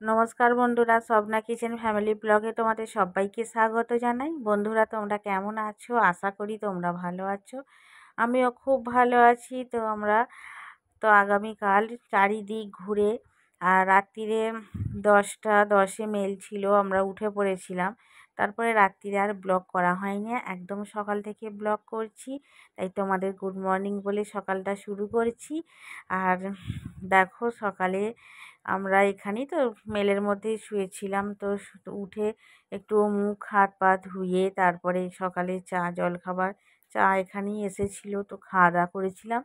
নমস্কার বন্ধুরা, Swapna kitchen family ব্লগে তোমাদের সবাইকে স্বাগত জানাই। বন্ধুরা, তোমরা কেমন আছো? আশা করি তোমরা ভালো আছো। আমিও খুব ভালো আছি। আগামীকাল চারিদিক ঘুরে আর রাত্রিরে 10টা 10-এ মেল ছিল, আমরা উঠে পড়েছিলাম। তারপরে রাত্রিরে আর ব্লগ করা হয়নি, একদম সকাল থেকে ব্লগ করছি। তাই তোমাদের গুড মর্নিং বলে সকালটা শুরু করছি। আর দেখো, সকালে আমরা এখানেই তো মেলের মধ্যেই শুয়েছিলাম। তো উঠে একটু মুখ হাত পা ধুয়ে তারপরে সকালে জলখাবার চা এখানেই এসেছিলো, তো খাওয়া দাওয়া করেছিলাম।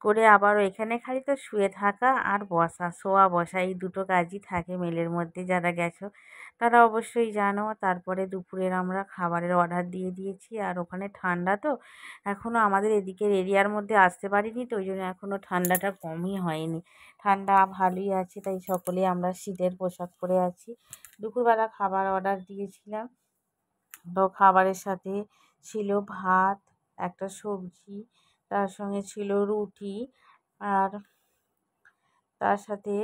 করে আবার এখানে খালি তো শুয়ে থাকা আর বসা, শোয়া বসা এই দুটো কাজই থাকে মেলের মধ্যে। যারা গেছো তারা অবশ্যই জানো। তারপরে দুপুরের আমরা খাবারের অর্ডার দিয়ে দিয়েছি। আর ওখানে ঠান্ডা তো, এখনও আমাদের এদিকের এরিয়ার মধ্যে আসতে পারিনি, তো ওই জন্য এখনও ঠান্ডাটা কমই হয়নি। ঠান্ডা ভালোই আছে, তাই সকলেই আমরা শীতের পোশাক পরে আছি। দুপুরবেলা খাবার অর্ডার দিয়েছিলাম। তো খাবারের সাথে ছিল ভাত, একটা সবজি, তার সঙ্গে ছিল রুটি, আর তার সাথে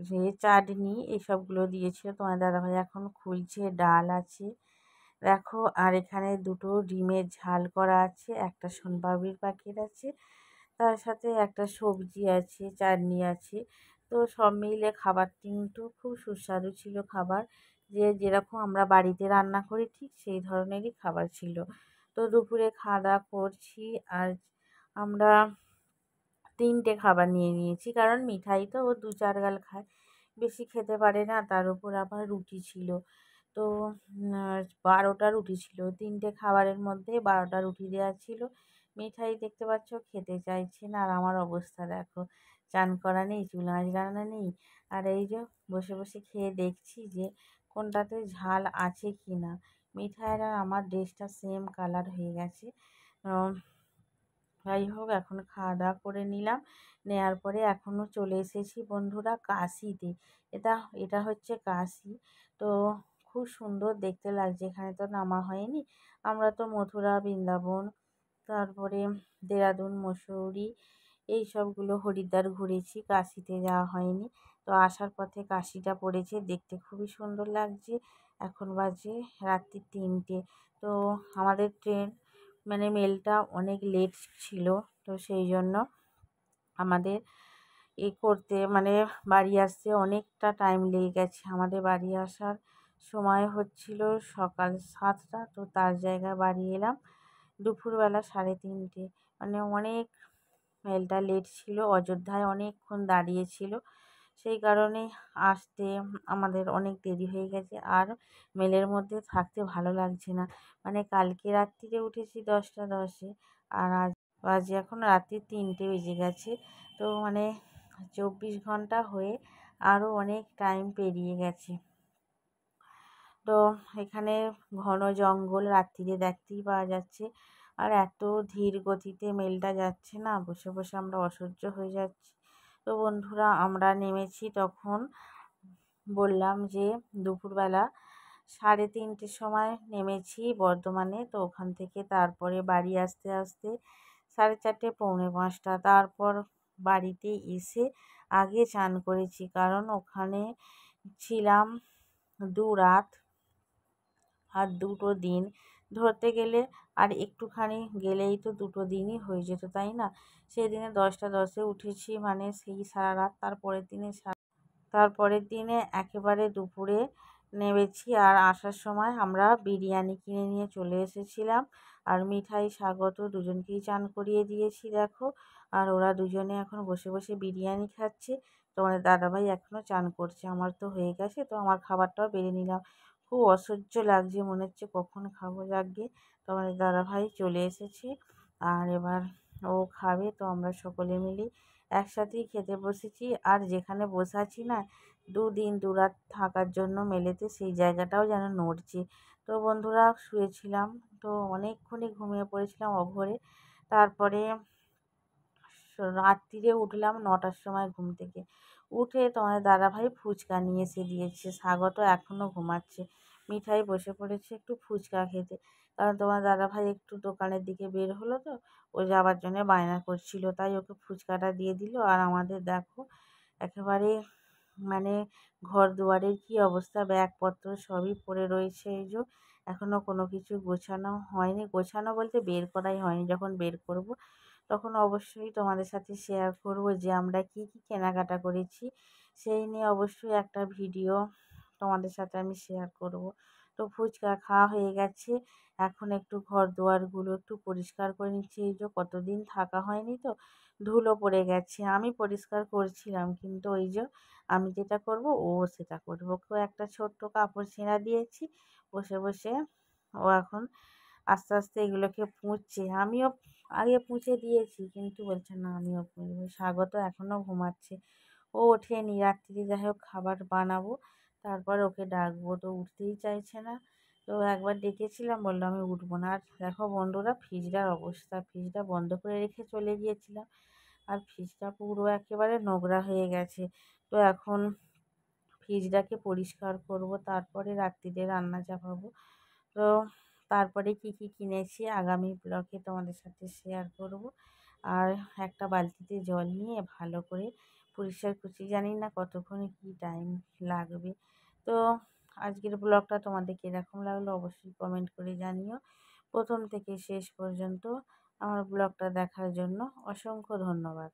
যে চাটনি, এইসবগুলো দিয়েছিল। তোমার দাদাভাই এখন খুলছে। ডাল আছে দেখো, আর এখানে দুটো ডিমের ঝাল করা আছে, একটা সোনপাপড়ির প্যাকেট আছে, তার সাথে একটা সবজি আছে, চাটনি আছে। তো সব মিলে খাবারটি কিন্তু খুব সুস্বাদু ছিল। খাবার যেরকম আমরা বাড়িতে রান্না করি ঠিক সেই ধরনেরই খাবার ছিল। তো দুপুরে খাওয়া দাওয়া করছি। আর আমরা 3টে খাবার নিয়ে নিয়েছি, কারণ মিঠাই তো ও 2-4 গাল খায়, বেশি খেতে পারে না। তার উপর আবার রুটি ছিল। তো 12টা রুটি ছিল, 3টে খাবারের মধ্যে 12টা রুটি দেওয়া ছিল। মিঠাই দেখতে পাচ্ছ খেতে চাইছে না। আর আমার অবস্থা দেখো, চান করা নেই, চুল আঁচড়ানো নেই, আর এই যে বসে বসে খেয়ে দেখছি যে কোনটাতে ঝাল আছে কি না। মিঠাইয়ের আর আমার ড্রেসটা সেম কালার হয়ে গেছে। যাই হোক, এখন খাওয়া দাওয়া করে নিলাম। নেওয়ার পরে এখনও চলে এসেছি বন্ধুরা কাশিতে। এটা এটা হচ্ছে কাশি। তো খুব সুন্দর দেখতে লাগছে। এখানে তো নামা হয়নি। আমরা তো মথুরা, বৃন্দাবন, তারপরে দেরাদুন, মসৌরি, এই সবগুলো হরিদ্বার ঘুরেছি, কাশিতে যাওয়া হয়নি। তো আসার পথে কাশিটা পড়েছে, দেখতে খুবই সুন্দর লাগছে। এখন বাজে রাত্রি 3টে। তো আমাদের ট্রেন মেলটা অনেক লেট ছিল, তো সেই জন্য আমাদের করতে বাড়ি আসতে অনেকটা টাইম লেগে গেছে। আমাদের বাড়ি আসার সময় হচ্ছিল সকাল 7টা, তো তার জায়গায় বাড়ি এলাম দুপুরবেলা 3:30। অনেক মেলটা লেট ছিল, অযোধ্যায় অনেকক্ষণ দাঁড়িয়েছিল, সেই কারণে আসতে আমাদের অনেক দেরি হয়ে গেছে। আর মেলের মধ্যে থাকতে ভালো লাগছে না। কালকে রাত্রিরে উঠেছি 10টা 10-এ, আর আজ বাজে এখন রাত্রি 3টে বেজে গেছে। তো 24 ঘন্টা হয়ে আরও অনেক টাইম পেরিয়ে গেছে। তো এখানে ঘন জঙ্গল রাত্রিরে দেখতেই পাওয়া যাচ্ছে। আর এত ধীর গতিতে মেলটা যাচ্ছে না, বসে বসে আমরা অসহ্য হয়ে যাচ্ছি। তো বন্ধুরা, আমরা নেমেছি তখন বললাম যে দুপুরবেলা 3:30-র সময় নেমেছি বর্ধমানে। তো ওখান থেকে তারপরে বাড়ি আসতে আসতে 4:30 পৌনে 5টা। তারপর বাড়িতে এসে আগে চান করেছি, কারণ ওখানে ছিলাম 2 রাত আর 2টো দিন ধরতে গেলে। আর একটুখানি গেলেই তো 2টো দিনই হয়ে যেত, তাই না? সেদিনে 10টা 10-এ উঠেছি, সেই সারা রাত। তারপরের দিনে একেবারে দুপুরে নেমেছি। আর আসার সময় আমরা বিরিয়ানি কিনে নিয়ে চলে এসেছিলাম। আর মিঠাই, স্বাগত দুজনকেই চান করিয়ে দিয়েছি দেখো। আর ওরা দুজনে এখন বসে বসে বিরিয়ানি খাচ্ছে। তোমাদের দাদাভাই এখনও চান করছে। আমার তো হয়ে গেছে, তো আমার খাবারটাও বেড়ে নিলাম। খুব অসহ্য লাগছে, মনে হচ্ছে কখন খাবো। যাকগে, তোমাদের দাদাভাই চলে এসেছে, আর এবার ও খাবে। তো আমরা সকলে মিলে একসাথেই খেতে বসেছি। আর যেখানে বসে আছি না 2 দিন 2 রাত থাকার জন্য মেলেতে, সেই জায়গাটাও যেন নড়ছে। তো বন্ধুরা, শুয়েছিলাম, তো অনেকক্ষণই ঘুমিয়ে পড়েছিলাম অঘোরে। তারপরে রাত্রিরে উঠলাম 9টার সময় ঘুম থেকে। উঠে তোমাদের দাদাভাই ফুচকা নিয়ে এসে দিয়েছে। স্বাগত এখনও ঘুমাচ্ছে। মিঠাই বসে পড়েছে একটু ফুচকা খেতে, কারণ তোমার দাদাভাই একটু দোকানের দিকে বের হলো, তো ও যাবার জন্য বায়না করছিল, তাই ওকে ফুচকাটা দিয়ে দিল। আর আমাদের দেখো একেবারে মানে ঘর দুয়ারের কী অবস্থা, ব্যাগপত্র সবই পড়ে রয়েছে। এই যে এখনও কোনো কিছু গোছানো হয়নি, গোছানো বলতে বের করাই হয়নি। যখন বের করব তখন অবশ্যই তোমাদের সাথে শেয়ার করব যে আমরা কী কী কেনাকাটা করেছি, সেই নিয়ে অবশ্যই একটা ভিডিও তোমাদের সাথে আমি শেয়ার করব। তো ফুচকা খাওয়া হয়ে গেছে, এখন একটু ঘর দুয়ারগুলো একটু পরিষ্কার করে নিচ্ছি। এই যে কতদিন থাকা হয়নি তো ধুলো পড়ে গেছে, আমি পরিষ্কার করছিলাম কিন্তু ওই যে আমি যেটা করব ও সেটা করবে। ওকেও একটা ছোট্ট কাপড় ছেঁড়া দিয়েছি, বসে বসে ও এখন আস্তে আস্তে এগুলোকে পুঁতছে। আমিও আগে পুঁছে দিয়েছি কিন্তু বলছে না আমিও পুঁতবো। স্বাগত এখনও ঘুমাচ্ছে, ও ওঠেনি। রাত্রিরে যাই হোক খাবার বানাবো, তারপর ওকে ডাকবো, তো উঠতেই চাইছে না। তো একবার ডেকেছিলাম, বললো আমি উঠবো না। আর দেখো বন্ধুরা, ফ্রিজটার অবস্থা, ফ্রিজটা বন্ধ করে রেখে চলে গিয়েছিলাম আর ফ্রিজটা পুরো একেবারে নোংরা হয়ে গেছে। তো এখন ফ্রিজটাকে পরিষ্কার করব, তারপরে রাত্রিরে রান্না চাপাবো। তো তারপরে কি কি কিনেছি আগামী ব্লগে তোমাদের সাথে শেয়ার করব। আর একটা বালতিতে জল নিয়ে ভালো করে পরিষ্কার করছি, জানি না কতক্ষণ কি টাইম লাগবে। তো আজকের ব্লগটা তোমাদের কীরকম লাগলো অবশ্যই কমেন্ট করে জানিও। প্রথম থেকে শেষ পর্যন্ত আমার ব্লগটা দেখার জন্য অসংখ্য ধন্যবাদ।